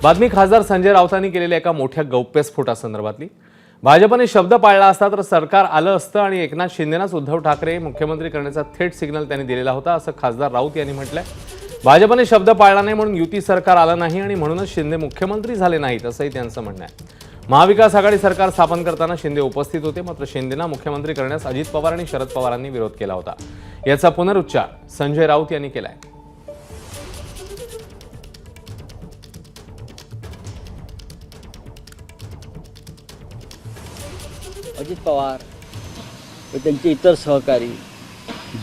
बातमी खासदार संजय राऊतांनी केलेल्या एका मोठ्या गौप्यस्फोटासंदर्भातली। भाजपने शब्द पाळला असता तर सरकार आलं असतं आणि एकनाथ शिंदेनाच उद्धव ठाकरे मुख्यमंत्री करण्याचा थेट सिग्नल त्यांनी दिलेला होता असं खासदार राऊत यांनी म्हटलंय। भाजपने शब्द पाळला नाही म्हणून युती सरकार आलं नाही आणि म्हणूनच शिंदे मुख्यमंत्री झाले नाहीत असंही त्यांचं म्हणणं आहे। महाविकास आघाडी सरकार स्थापन करताना शिंदे उपस्थित होते, मात्र शिंदेना मुख्यमंत्री करण्यास अजित पवार आणि शरद पवारांनी विरोध केला होता। याचा पुनरुच्चार संजय राऊत यांनी केलाय। अजित पवार व त्यांचे इतर सहकारी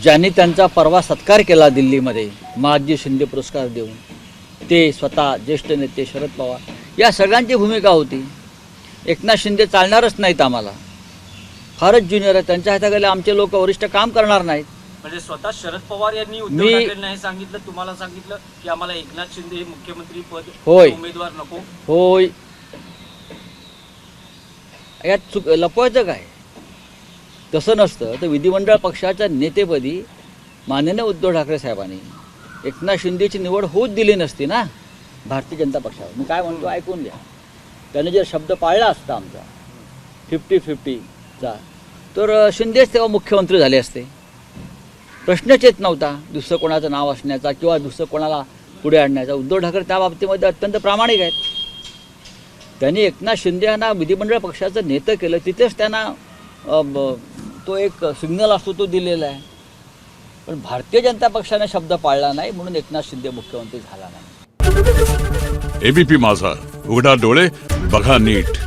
ज्यांनी त्यांचा परवा सत्कार केला दिल्लीमध्ये महाजी शिंदे पुरस्कार देऊन, ते स्वतः ज्येष्ठ नेते शरद पवार, या सगळ्यांची भूमिका होती। एकनाथ शिंदे चालणारच नाहीत, आम्हाला फारच ज्युनियर आहे, त्यांच्या हाताखाली आमचे लोक वरिष्ठ काम करणार नाहीत। म्हणजे स्वतः शरद पवार यांनी उद्धव ठाकरेंना हे सांगितलं, तुम्हाला सांगितलं की आम्हाला एकनाथ शिंदे हे मुख्यमंत्री पद उमेदवार नको। होय, यात लपवायचं काय? तसं नसतं तर विधिमंडळ पक्षाच्या नेतेपदी माननीय उद्धव ठाकरे साहेबांनी एकनाथ शिंदेची निवड होऊच दिली नसती ना भारतीय जनता पक्षावर। मी काय म्हणतो ऐकून घ्या। त्याने जर शब्द पाळला असता आमचा 50-50चा, तर शिंदेच तेव्हा मुख्यमंत्री झाले असते। प्रश्नच येत नव्हता दुसरं कोणाचं नाव असण्याचा किंवा दुसरं कोणाला पुढे आणण्याचा। उद्धव ठाकरे त्या बाबतीमध्ये अत्यंत प्रामाणिक आहेत। त्यांनी एकनाथ शिंदे यांना विधिमंडळ पक्षाचं नेतं केलं, तिथेच त्यांना तो एक सिग्नल असतो तो दिलेला आहे। पण भारतीय जनता पक्षाने शब्द पाळला नाही म्हणून एकनाथ शिंदे मुख्यमंत्री झाला नाही। एबीपी माझा, उघडा डोळे बघा नीट।